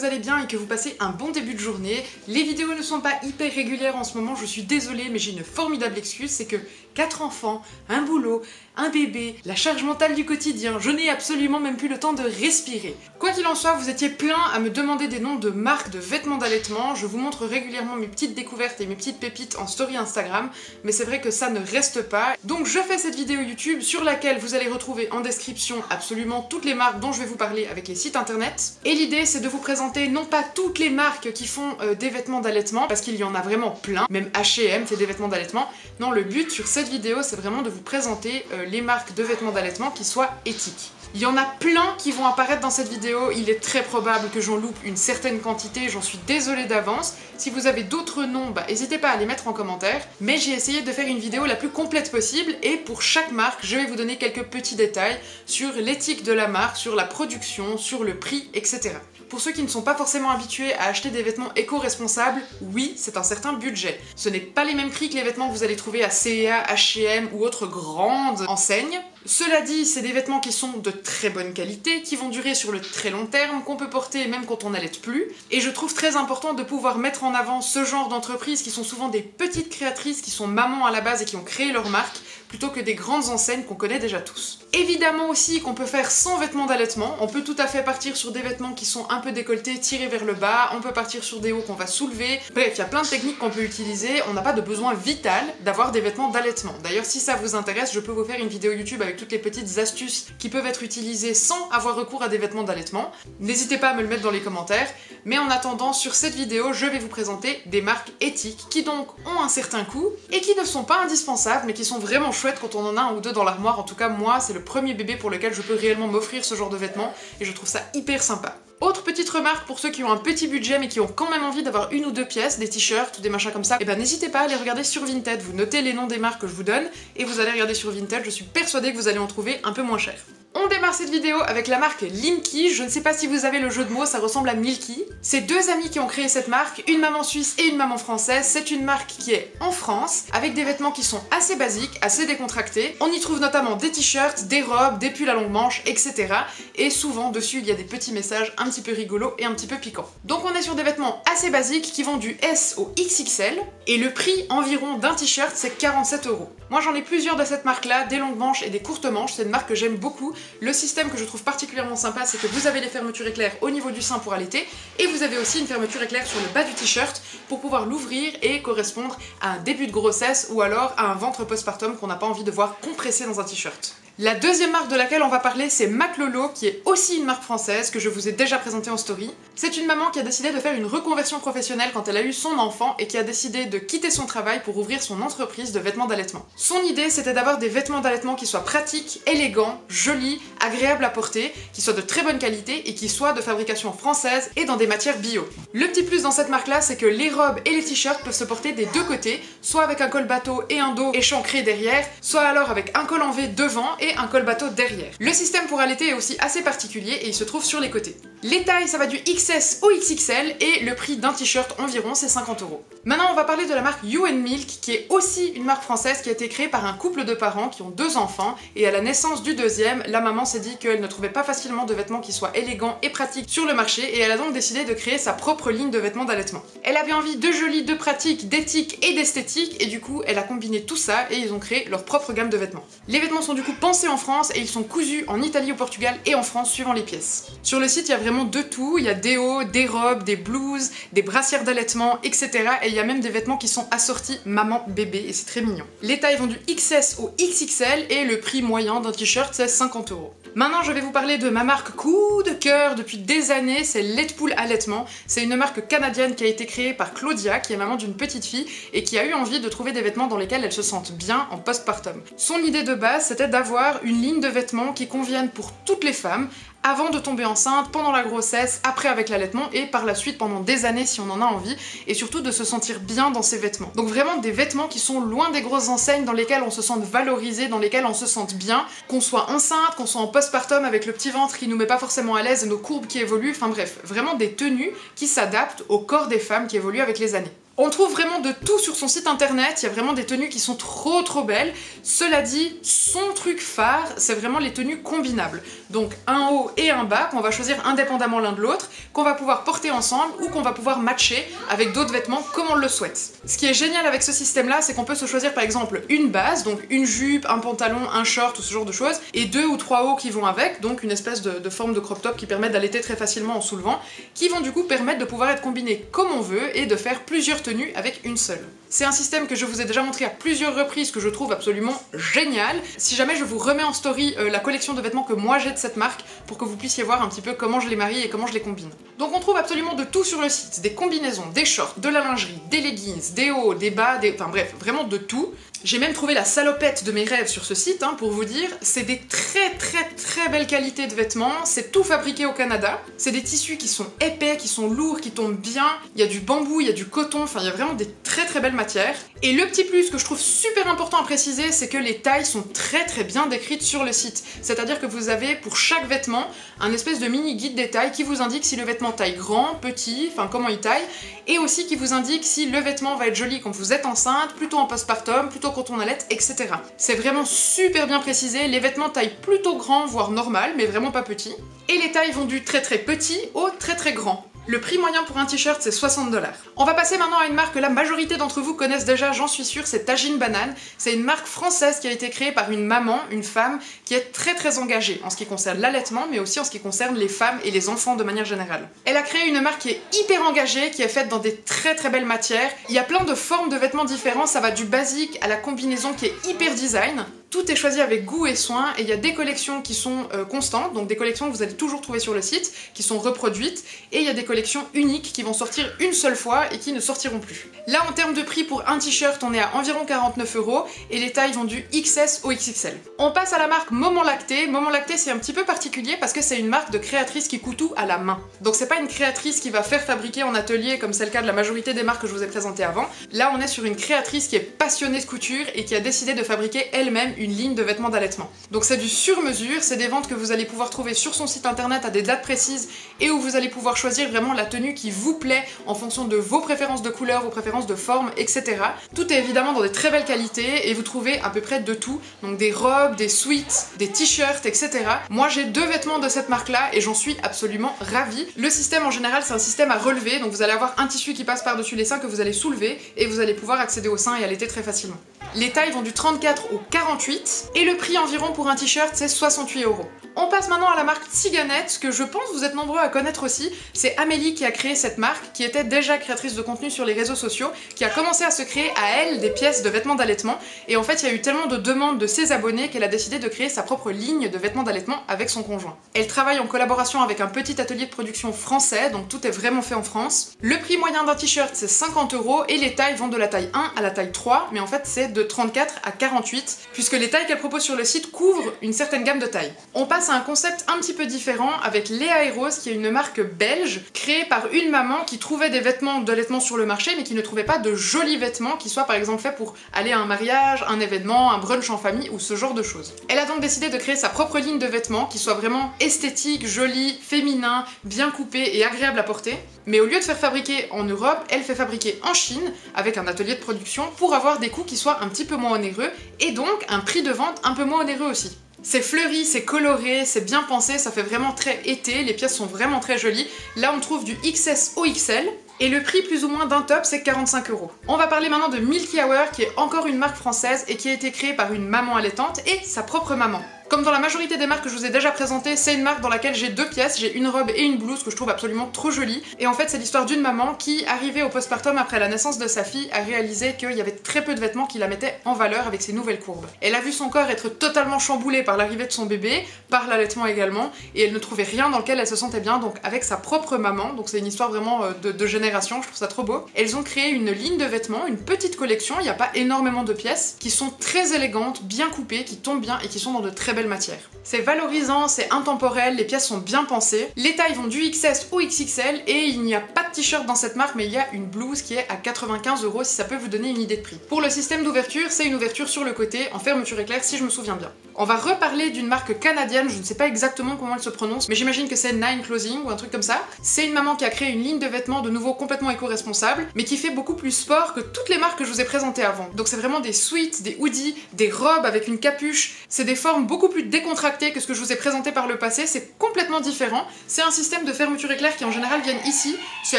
vous allez bien et que vous passez un bon début de journée. Les vidéos ne sont pas hyper régulières en ce moment, je suis désolée, mais j'ai une formidable excuse, c'est que 4 enfants, un boulot, un bébé, la charge mentale du quotidien, je n'ai absolument même plus le temps de respirer. Quoi qu'il en soit, vous étiez plein à me demander des noms de marques de vêtements d'allaitement, je vous montre régulièrement mes petites découvertes et mes petites pépites en story Instagram, mais c'est vrai que ça ne reste pas. Donc je fais cette vidéo YouTube sur laquelle vous allez retrouver en description absolument toutes les marques dont je vais vous parler avec les sites internet. Et l'idée c'est de vous présenter non pas toutes les marques qui font des vêtements d'allaitement, parce qu'il y en a vraiment plein, même H&M fait des vêtements d'allaitement. Non, le but sur cette vidéo c'est vraiment de vous présenter les marques de vêtements d'allaitement qui soient éthiques. Il y en a plein qui vont apparaître dans cette vidéo, il est très probable que j'en loupe une certaine quantité, j'en suis désolée d'avance. Si vous avez d'autres noms, n'hésitez pas à les mettre en commentaire, mais j'ai essayé de faire une vidéo la plus complète possible et pour chaque marque, je vais vous donner quelques petits détails sur l'éthique de la marque, sur la production, sur le prix, etc. Pour ceux qui ne sont pas forcément habitués à acheter des vêtements éco-responsables, oui, c'est un certain budget. Ce n'est pas les mêmes prix que les vêtements que vous allez trouver à C&A, H&M ou autres grandes enseignes. Cela dit, c'est des vêtements qui sont de très bonne qualité, qui vont durer sur le très long terme, qu'on peut porter même quand on n'allaite plus. Et je trouve très important de pouvoir mettre en avant ce genre d'entreprises qui sont souvent des petites créatrices, qui sont mamans à la base et qui ont créé leur marque, plutôt que des grandes enseignes qu'on connaît déjà tous. Évidemment aussi qu'on peut faire sans vêtements d'allaitement, on peut tout à fait partir sur des vêtements qui sont un peu décolletés, tirés vers le bas, on peut partir sur des hauts qu'on va soulever, bref, il y a plein de techniques qu'on peut utiliser, on n'a pas de besoin vital d'avoir des vêtements d'allaitement. D'ailleurs, si ça vous intéresse, je peux vous faire une vidéo YouTube avec toutes les petites astuces qui peuvent être utilisées sans avoir recours à des vêtements d'allaitement. N'hésitez pas à me le mettre dans les commentaires, mais en attendant, sur cette vidéo, je vais vous présenter des marques éthiques qui donc ont un certain coût et qui ne sont pas indispensables, mais qui sont vraiment chouettes quand on en a un ou deux dans l'armoire. En tout cas, moi, c'est le premier bébé pour lequel je peux réellement m'offrir ce genre de vêtements et je trouve ça hyper sympa. Autre petite remarque pour ceux qui ont un petit budget mais qui ont quand même envie d'avoir une ou deux pièces, des t-shirts ou des machins comme ça, et n'hésitez pas à aller regarder sur Vinted, vous notez les noms des marques que je vous donne et vous allez regarder sur Vinted, je suis persuadée que vous allez en trouver un peu moins cher. On démarre cette vidéo avec la marque Linky, je ne sais pas si vous avez le jeu de mots, ça ressemble à Milky. C'est deux amis qui ont créé cette marque, une maman suisse et une maman française. C'est une marque qui est en France, avec des vêtements qui sont assez basiques, assez décontractés. On y trouve notamment des t-shirts, des robes, des pulls à longue manche, etc. Et souvent, dessus, il y a des petits messages un petit peu rigolos et un petit peu piquants. Donc on est sur des vêtements assez basiques qui vont du S au XXL, et le prix environ d'un t-shirt, c'est 47 €. Moi j'en ai plusieurs de cette marque-là, des longues manches et des courtes manches, c'est une marque que j'aime beaucoup. Le système que je trouve particulièrement sympa, c'est que vous avez les fermetures éclairs au niveau du sein pour allaiter, et vous avez aussi une fermeture éclair sur le bas du t-shirt pour pouvoir l'ouvrir et correspondre à un début de grossesse ou alors à un ventre postpartum qu'on n'a pas envie de voir compressé dans un t-shirt. La deuxième marque de laquelle on va parler, c'est MacLolo, qui est aussi une marque française que je vous ai déjà présentée en story. C'est une maman qui a décidé de faire une reconversion professionnelle quand elle a eu son enfant et qui a décidé de quitter son travail pour ouvrir son entreprise de vêtements d'allaitement. Son idée, c'était d'avoir des vêtements d'allaitement qui soient pratiques, élégants, jolis, agréables à porter, qui soient de très bonne qualité et qui soient de fabrication française et dans des matières bio. Le petit plus dans cette marque-là, c'est que les robes et les t-shirts peuvent se porter des deux côtés, soit avec un col bateau et un dos échancré derrière, soit alors avec un col en V devant et un col bateau derrière. Le système pour allaiter est aussi assez particulier et il se trouve sur les côtés. Les tailles, ça va du XS au XXL et le prix d'un t-shirt environ, c'est 50 €. Maintenant, on va parler de la marque You & Milk, qui est aussi une marque française qui a été créée par un couple de parents qui ont 2 enfants, et à la naissance du deuxième, la maman s'est dit qu'elle ne trouvait pas facilement de vêtements qui soient élégants et pratiques sur le marché, et elle a donc décidé de créer sa propre ligne de vêtements d'allaitement. Elle avait envie de joli, de pratique, d'éthique et d'esthétique, et du coup, elle a combiné tout ça et ils ont créé leur propre gamme de vêtements. Les vêtements sont du coup pensés en France et ils sont cousus en Italie, au Portugal et en France suivant les pièces. Sur le site, il y a vraiment de tout, il y a des hauts, des robes, des blouses, des brassières d'allaitement, etc. Et il y a même des vêtements qui sont assortis maman-bébé et c'est très mignon. Les tailles vont du XS au XXL et le prix moyen d'un t-shirt c'est 50 €. Maintenant, je vais vous parler de ma marque coup de cœur depuis des années, c'est Laitepool Allaitement. C'est une marque canadienne qui a été créée par Claudia, qui est maman d'une petite fille et qui a eu envie de trouver des vêtements dans lesquels elle se sente bien en postpartum. Son idée de base, c'était d'avoir une ligne de vêtements qui conviennent pour toutes les femmes, avant de tomber enceinte, pendant la grossesse, après avec l'allaitement et par la suite pendant des années si on en a envie, et surtout de se sentir bien dans ses vêtements. Donc vraiment des vêtements qui sont loin des grosses enseignes, dans lesquels on se sente valorisé, dans lesquels on se sente bien, qu'on soit enceinte, qu'on soit en postpartum avec le petit ventre qui nous met pas forcément à l'aise et nos courbes qui évoluent, enfin bref, vraiment des tenues qui s'adaptent au corps des femmes qui évoluent avec les années. On trouve vraiment de tout sur son site internet, il y a vraiment des tenues qui sont trop belles. Cela dit, son truc phare, c'est vraiment les tenues combinables. Donc un haut et un bas qu'on va choisir indépendamment l'un de l'autre, qu'on va pouvoir porter ensemble ou qu'on va pouvoir matcher avec d'autres vêtements comme on le souhaite. Ce qui est génial avec ce système-là, c'est qu'on peut se choisir par exemple une base, donc une jupe, un pantalon, un short ou ce genre de choses, et 2 ou 3 hauts qui vont avec, donc une espèce de forme de crop top qui permet d'allaiter très facilement en soulevant, qui vont du coup permettre de pouvoir être combinés comme on veut et de faire plusieurs tenues avec une seule. C'est un système que je vous ai déjà montré à plusieurs reprises que je trouve absolument génial. Si jamais je vous remets en story la collection de vêtements que moi j'ai de cette marque pour que vous puissiez voir un petit peu comment je les marie et comment je les combine. Donc on trouve absolument de tout sur le site, des combinaisons, des shorts, de la lingerie, des leggings, des hauts, des bas, enfin bref, vraiment de tout. J'ai même trouvé la salopette de mes rêves sur ce site, pour vous dire. C'est des très belles qualités de vêtements, c'est tout fabriqué au Canada. C'est des tissus qui sont épais, qui sont lourds, qui tombent bien. Il y a du bambou, il y a du coton, enfin il y a vraiment des très belles matières. Et le petit plus que je trouve super important à préciser, c'est que les tailles sont très bien décrites sur le site. C'est-à-dire que vous avez pour chaque vêtement un espèce de mini guide des tailles qui vous indique si le vêtement taille grand, petit, enfin comment il taille, et aussi qui vous indique si le vêtement va être joli quand vous êtes enceinte, plutôt en postpartum, plutôt quand on allait, etc. C'est vraiment super bien précisé, les vêtements taillent plutôt grand, voire normal, mais vraiment pas petit. Et les tailles vont du très petit au très grand. Le prix moyen pour un t-shirt, c'est 60 $. On va passer maintenant à une marque que la majorité d'entre vous connaissent déjà, j'en suis sûre, c'est Tajine Banane. C'est une marque française qui a été créée par une maman, une femme, qui est très engagée en ce qui concerne l'allaitement, mais aussi en ce qui concerne les femmes et les enfants de manière générale. Elle a créé une marque qui est hyper engagée, qui est faite dans des très belles matières. Il y a plein de formes de vêtements différents, ça va du basique à la combinaison qui est hyper design. Tout est choisi avec goût et soin, et il y a des collections qui sont constantes, donc des collections que vous allez toujours trouver sur le site, qui sont reproduites, et il y a des collections uniques qui vont sortir une seule fois et qui ne sortiront plus. Là, en termes de prix pour un t-shirt, on est à environ 49 €, et les tailles vont du XS au XXL. On passe à la marque Moment Lacté. Moment Lacté, c'est un petit peu particulier parce que c'est une marque de créatrice qui coud tout à la main. Donc c'est pas une créatrice qui va faire fabriquer en atelier, comme c'est le cas de la majorité des marques que je vous ai présentées avant. Là, on est sur une créatrice qui est passionnée de couture et qui a décidé de fabriquer elle-même une ligne de vêtements d'allaitement. Donc c'est du sur-mesure, c'est des ventes que vous allez pouvoir trouver sur son site internet à des dates précises et où vous allez pouvoir choisir vraiment la tenue qui vous plaît en fonction de vos préférences de couleur, vos préférences de forme, etc. Tout est évidemment dans des très belles qualités et vous trouvez à peu près de tout, donc des robes, des sweats, des t-shirts, etc. Moi j'ai 2 vêtements de cette marque-là et j'en suis absolument ravie. Le système en général c'est un système à relever, donc vous allez avoir un tissu qui passe par-dessus les seins que vous allez soulever et vous allez pouvoir accéder aux seins et allaiter très facilement. Les tailles vont du 34 au 48 et le prix environ pour un t-shirt c'est 68 €. On passe maintenant à la marque Tsiganette, que je pense vous êtes nombreux à connaître aussi. C'est Amélie qui a créé cette marque, qui était déjà créatrice de contenu sur les réseaux sociaux, qui a commencé à se créer à elle des pièces de vêtements d'allaitement. Et en fait, il y a eu tellement de demandes de ses abonnés qu'elle a décidé de créer sa propre ligne de vêtements d'allaitement avec son conjoint. Elle travaille en collaboration avec un petit atelier de production français, donc tout est vraiment fait en France. Le prix moyen d'un t-shirt c'est 50 € et les tailles vont de la taille 1 à la taille 3, mais en fait c'est de 34 à 48, puisque les tailles qu'elle propose sur le site couvrent une certaine gamme de tailles. On passe à un concept un petit peu différent avec Léa et Rose, qui est une marque belge créée par une maman qui trouvait des vêtements d'allaitement sur le marché mais qui ne trouvait pas de jolis vêtements qui soient par exemple faits pour aller à un mariage, un événement, un brunch en famille ou ce genre de choses. Elle a donc décidé de créer sa propre ligne de vêtements qui soit vraiment esthétique, jolie, féminin, bien coupé et agréable à porter. Mais au lieu de faire fabriquer en Europe, elle fait fabriquer en Chine avec un atelier de production pour avoir des coûts qui soient un petit peu moins onéreux et donc un prix de vente un peu moins onéreux aussi. C'est fleuri, c'est coloré, c'est bien pensé, ça fait vraiment très été, les pièces sont vraiment très jolies. Là on trouve du XS au XL. Et le prix plus ou moins d'un top c'est 45 €. On va parler maintenant de Milky Hour qui est encore une marque française et qui a été créée par une maman allaitante et sa propre maman. Comme dans la majorité des marques que je vous ai déjà présentées, c'est une marque dans laquelle j'ai 2 pièces, j'ai une robe et une blouse que je trouve absolument trop jolie. Et en fait c'est l'histoire d'une maman qui, arrivée au postpartum après la naissance de sa fille, a réalisé qu'il y avait très peu de vêtements qui la mettaient en valeur avec ses nouvelles courbes. Elle a vu son corps être totalement chamboulé par l'arrivée de son bébé, par l'allaitement également, et elle ne trouvait rien dans lequel elle se sentait bien, donc avec sa propre maman, donc c'est une histoire vraiment de génération, je trouve ça trop beau. Elles ont créé une ligne de vêtements, une petite collection, il n'y a pas énormément de pièces, qui sont très élégantes, bien coupées, qui tombent bien et qui sont dans de très belles belle matière. C'est valorisant, c'est intemporel, les pièces sont bien pensées. Les tailles vont du XS au XXL et il n'y a pas de t-shirt dans cette marque mais il y a une blouse qui est à 95 € si ça peut vous donner une idée de prix. Pour le système d'ouverture, c'est une ouverture sur le côté en fermeture éclair si je me souviens bien. On va reparler d'une marque canadienne, je ne sais pas exactement comment elle se prononce, mais j'imagine que c'est Nine Clothing ou un truc comme ça. C'est une maman qui a créé une ligne de vêtements de nouveau complètement éco-responsable, mais qui fait beaucoup plus sport que toutes les marques que je vous ai présentées avant. Donc c'est vraiment des sweats, des hoodies, des robes avec une capuche, c'est des formes beaucoup plus décontractées que ce que je vous ai présenté par le passé, c'est complètement différent. C'est un système de fermeture éclair qui en général viennent ici, c'est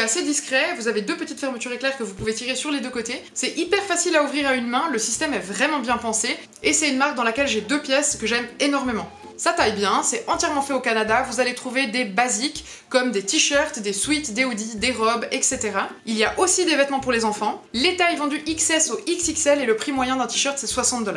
assez discret, vous avez deux petites fermetures éclair que vous pouvez tirer sur les deux côtés. C'est hyper facile à ouvrir à une main, le système est vraiment bien pensé, et c'est une marque dans laquelle j'ai deux pièces que j'aime énormément. Ça taille bien, c'est entièrement fait au Canada, vous allez trouver des basiques comme des t-shirts, des sweats, des hoodies, des robes, etc. Il y a aussi des vêtements pour les enfants. Les tailles vont du XS au XXL et le prix moyen d'un t-shirt c'est 60 $.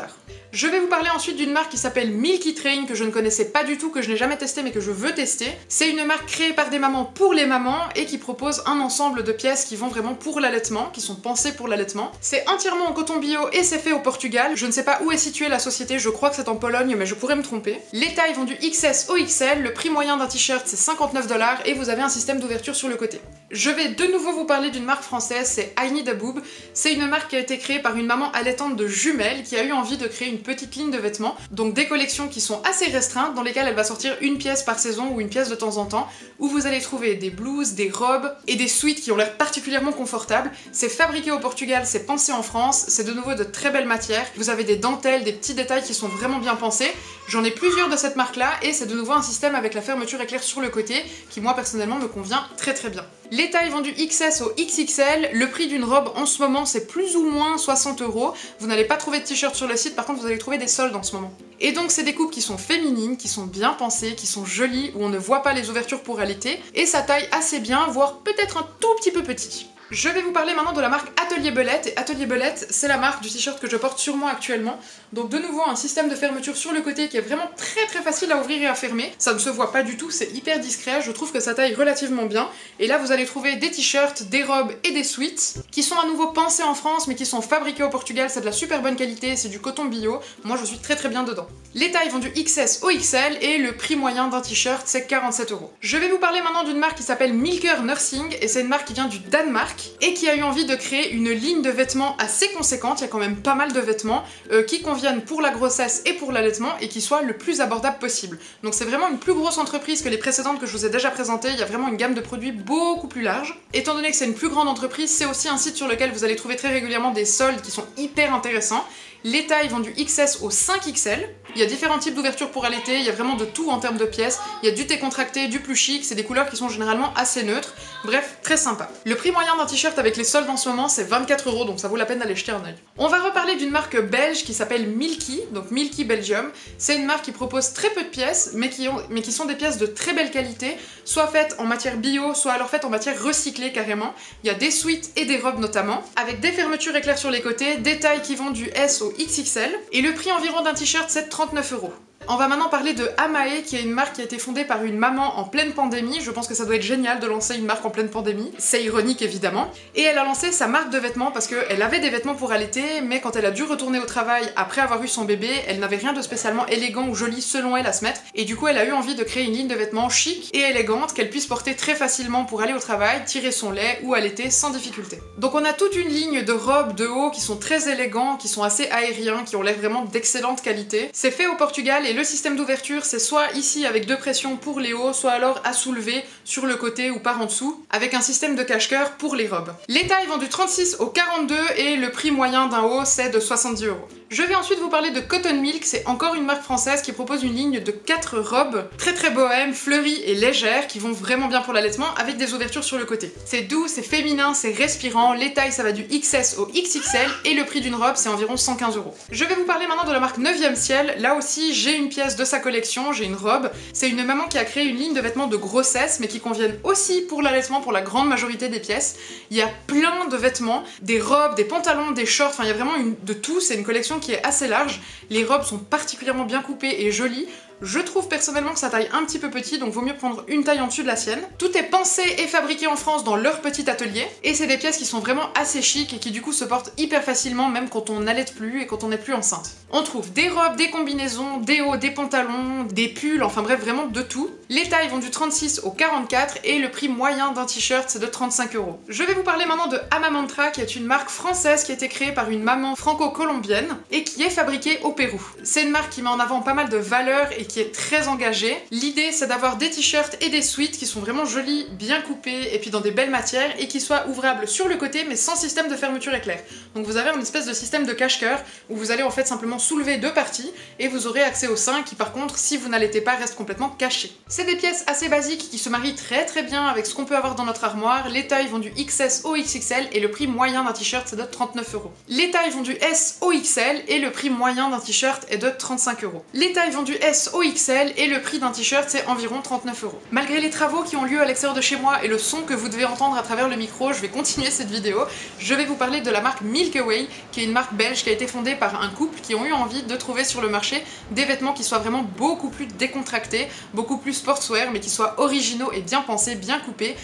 Je vais vous parler ensuite d'une marque qui s'appelle Milky Train, que je ne connaissais pas du tout, que je n'ai jamais testé mais que je veux tester. C'est une marque créée par des mamans pour les mamans et qui propose un ensemble de pièces qui vont vraiment pour l'allaitement, qui sont pensées pour l'allaitement. C'est entièrement en coton bio et c'est fait au Portugal. Je ne sais pas où est située la société, je crois que c'est en Pologne mais je pourrais me tromper. Les tailles vont du XS au XL, le prix moyen d'un t-shirt c'est 59 $ et vous avez un système d'ouverture sur le côté. Je vais de nouveau vous parler d'une marque française, c'est I Need a Boob. C'est une marque qui a été créée par une maman allaitante de jumelles qui a eu envie de créer une petite ligne de vêtements, donc des collections qui sont assez restreintes, dans lesquelles elle va sortir une pièce par saison ou une pièce de temps en temps, où vous allez trouver des blouses, des robes et des suites qui ont l'air particulièrement confortables. C'est fabriqué au Portugal, c'est pensé en France, c'est de nouveau de très belles matières. Vous avez des dentelles, des petits détails qui sont vraiment bien pensés. J'en ai plusieurs de cette marque-là et c'est de nouveau un système avec la fermeture éclair sur le côté qui moi personnellement me convient très très bien. Les tailles vont du XS au XXL, le prix d'une robe en ce moment c'est plus ou moins 60 €. Vous n'allez pas trouver de t-shirt sur le site, par contre vous allez trouver des soldes en ce moment. Et donc c'est des coupes qui sont féminines, qui sont bien pensées, qui sont jolies, où on ne voit pas les ouvertures pour allaiter, et ça taille assez bien, voire peut-être un tout petit peu petit. Je vais vous parler maintenant de la marque Atelier Belette, et Atelier Belette, c'est la marque du t-shirt que je porte sur moi actuellement. Donc de nouveau un système de fermeture sur le côté qui est vraiment très facile à ouvrir et à fermer. Ça ne se voit pas du tout, c'est hyper discret, je trouve que ça taille relativement bien. Et là vous allez trouver des t-shirts, des robes et des suites, qui sont à nouveau pensés en France mais qui sont fabriqués au Portugal, c'est de la super bonne qualité, c'est du coton bio. Moi je suis très bien dedans. Les tailles vont du XS au XL et le prix moyen d'un t-shirt c'est 47 €. Je vais vous parler maintenant d'une marque qui s'appelle Milker Nursing, et c'est une marque qui vient du Danemark et qui a eu envie de créer une ligne de vêtements assez conséquente, il y a quand même pas mal de vêtements qui conviennent pour la grossesse et pour l'allaitement et qui soient le plus abordable possible. Donc c'est vraiment une plus grosse entreprise que les précédentes que je vous ai déjà présentées, il y a vraiment une gamme de produits beaucoup plus large. Étant donné que c'est une plus grande entreprise, c'est aussi un site sur lequel vous allez trouver très régulièrement des soldes qui sont hyper intéressants. Les tailles vont du XS au 5XL. Il y a différents types d'ouvertures pour allaiter, il y a vraiment de tout en termes de pièces. Il y a du décontracté, du plus chic, c'est des couleurs qui sont généralement assez neutres. Bref, très sympa. Le prix moyen d'un t-shirt avec les soldes en ce moment, c'est 24 €, donc ça vaut la peine d'aller jeter un œil. On va reparler d'une marque belge qui s'appelle Milky, donc Milky Belgium. C'est une marque qui propose très peu de pièces, mais qui sont des pièces de très belle qualité, soit faites en matière bio, soit alors faites en matière recyclée carrément. Il y a des suites et des robes notamment, avec des fermetures éclair sur les côtés, des tailles qui vont du S au XXL, et le prix environ d'un t-shirt c'est 39 €. On va maintenant parler de Amae, qui est une marque qui a été fondée par une maman en pleine pandémie. Je pense que ça doit être génial de lancer une marque en pleine pandémie. C'est ironique évidemment. Et elle a lancé sa marque de vêtements parce qu'elle avait des vêtements pour allaiter, mais quand elle a dû retourner au travail après avoir eu son bébé, elle n'avait rien de spécialement élégant ou joli selon elle à se mettre. Et du coup elle a eu envie de créer une ligne de vêtements chic et élégante qu'elle puisse porter très facilement pour aller au travail, tirer son lait ou allaiter sans difficulté. Donc on a toute une ligne de robes, de hauts qui sont très élégants, qui sont assez aériens, qui ont l'air vraiment d'excellente qualité. C'est fait au Portugal et le système d'ouverture c'est soit ici avec deux pressions pour les hauts, soit alors à soulever sur le côté ou par en dessous, avec un système de cache-cœur pour les robes. Les tailles vont du 36 au 42 et le prix moyen d'un haut c'est de 70 €. Je vais ensuite vous parler de Cotton Milk, c'est encore une marque française qui propose une ligne de 4 robes très bohème, fleuries et légères qui vont vraiment bien pour l'allaitement avec des ouvertures sur le côté. C'est doux, c'est féminin, c'est respirant, les tailles ça va du XS au XXL et le prix d'une robe c'est environ 115 €. Je vais vous parler maintenant de la marque 9e Ciel, là aussi j'ai une pièce de sa collection, j'ai une robe. C'est une maman qui a créé une ligne de vêtements de grossesse mais qui conviennent aussi pour l'allaitement pour la grande majorité des pièces. Il y a plein de vêtements, des robes, des pantalons, des shorts, enfin il y a vraiment de tout, c'est une collection qui est assez large. Les robes sont particulièrement bien coupées et jolies. Je trouve personnellement que sa taille un petit peu petit, donc vaut mieux prendre une taille en dessus de la sienne. Tout est pensé et fabriqué en France dans leur petit atelier, et c'est des pièces qui sont vraiment assez chic et qui du coup se portent hyper facilement même quand on n'allaite plus et quand on n'est plus enceinte. On trouve des robes, des combinaisons, des hauts, des pantalons, des pulls, enfin bref vraiment de tout. Les tailles vont du 36 au 44 et le prix moyen d'un t-shirt c'est de 35 €. Je vais vous parler maintenant de Amamantra qui est une marque française qui a été créée par une maman franco-colombienne et qui est fabriquée au Pérou. C'est une marque qui met en avant pas mal de valeurs et qui est très engagée. L'idée c'est d'avoir des t-shirts et des sweats qui sont vraiment jolis, bien coupés et puis dans des belles matières et qui soient ouvrables sur le côté mais sans système de fermeture éclair. Donc vous avez une espèce de système de cache-cœur où vous allez en fait simplement soulever deux parties et vous aurez accès au sein qui par contre si vous n'allaitez pas reste complètement caché. C'est des pièces assez basiques qui se marient très bien avec ce qu'on peut avoir dans notre armoire. Les tailles vont du XS au XXL et le prix moyen d'un t-shirt c'est de 39 €. Les tailles vont du S au XL et le prix moyen d'un t-shirt est de 35 €. Les tailles vont du S au XL et le prix d'un t-shirt c'est environ 39 €. Malgré les travaux qui ont lieu à l'extérieur de chez moi et le son que vous devez entendre à travers le micro, je vais continuer cette vidéo. Je vais vous parler de la marque Milky Way, qui est une marque belge qui a été fondée par un couple qui ont eu envie de trouver sur le marché des vêtements qui soient vraiment beaucoup plus décontractés, beaucoup plus sportswear, mais qui soient originaux et bien pensés, bien coupés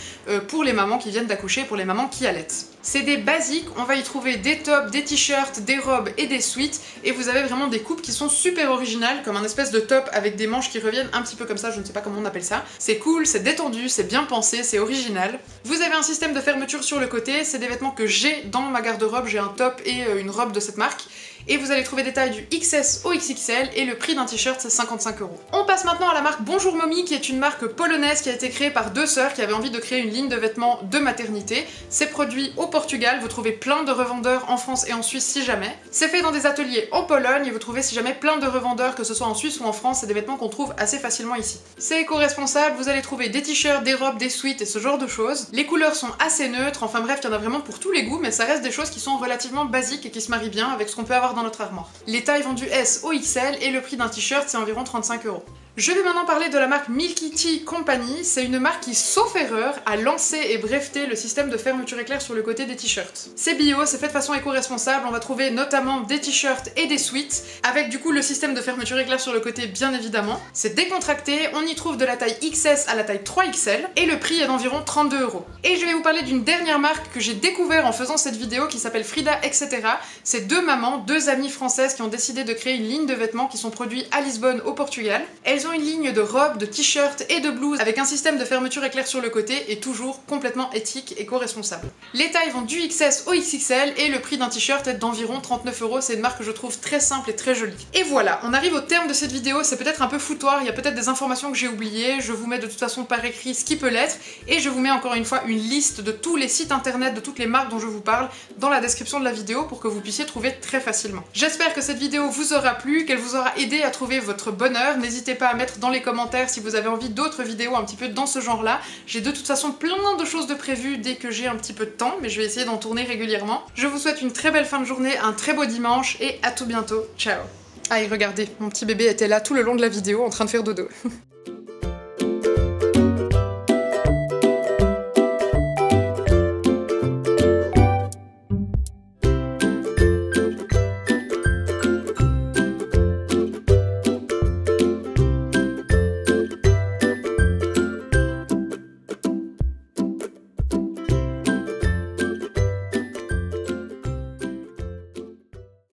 pour les mamans qui viennent d'accoucher, pour les mamans qui allaitent. C'est des basiques, on va y trouver des tops, des t-shirts, des robes et des sweats, et vous avez vraiment des coupes qui sont super originales, comme un espèce de top avec des manches qui reviennent un petit peu comme ça, je ne sais pas comment on appelle ça. C'est cool, c'est détendu, c'est bien pensé, c'est original. Vous avez un système de fermeture sur le côté, c'est des vêtements que j'ai dans ma garde-robe, j'ai un top et une robe de cette marque. Et vous allez trouver des tailles du XS au XXL et le prix d'un t-shirt c'est 55 €. On passe maintenant à la marque Bonjour Mommy qui est une marque polonaise qui a été créée par deux sœurs qui avaient envie de créer une ligne de vêtements de maternité. C'est produit au Portugal, vous trouvez plein de revendeurs en France et en Suisse si jamais. C'est fait dans des ateliers en Pologne et vous trouvez si jamais plein de revendeurs que ce soit en Suisse ou en France, c'est des vêtements qu'on trouve assez facilement ici. C'est éco-responsable, vous allez trouver des t-shirts, des robes, des sweats et ce genre de choses. Les couleurs sont assez neutres, enfin bref, il y en a vraiment pour tous les goûts mais ça reste des choses qui sont relativement basiques et qui se marient bien avec ce qu'on peut avoir dans notre armoire. Les tailles vont du S au XL et le prix d'un t-shirt c'est environ 35 €. Je vais maintenant parler de la marque Milky Tea Company. C'est une marque qui, sauf erreur, a lancé et breveté le système de fermeture éclair sur le côté des t-shirts. C'est bio, c'est fait de façon éco-responsable, on va trouver notamment des t-shirts et des sweats, avec du coup le système de fermeture éclair sur le côté bien évidemment. C'est décontracté, on y trouve de la taille XS à la taille 3XL, et le prix est d'environ 32 €. Et je vais vous parler d'une dernière marque que j'ai découvert en faisant cette vidéo qui s'appelle Frida Etc. C'est deux mamans, deux amies françaises qui ont décidé de créer une ligne de vêtements qui sont produits à Lisbonne au Portugal. Elles ont une ligne de robes, de t-shirts et de blouses avec un système de fermeture éclair sur le côté et toujours complètement éthique et éco-responsable. Les tailles vont du XS au XXL et le prix d'un t-shirt est d'environ 39 €. C'est une marque que je trouve très simple et très jolie. Et voilà, on arrive au terme de cette vidéo, c'est peut-être un peu foutoir, il y a peut-être des informations que j'ai oubliées, je vous mets de toute façon par écrit ce qui peut l'être et je vous mets encore une fois une liste de tous les sites internet, de toutes les marques dont je vous parle dans la description de la vidéo pour que vous puissiez trouver très facilement. J'espère que cette vidéo vous aura plu, qu'elle vous aura aidé à trouver votre bonheur. N'hésitez pas à mettre dans les commentaires si vous avez envie d'autres vidéos un petit peu dans ce genre-là. J'ai de toute façon plein de choses de prévues dès que j'ai un petit peu de temps, mais je vais essayer d'en tourner régulièrement. Je vous souhaite une très belle fin de journée, un très beau dimanche et à tout bientôt. Ciao. Ah et regardez, mon petit bébé était là tout le long de la vidéo en train de faire dodo.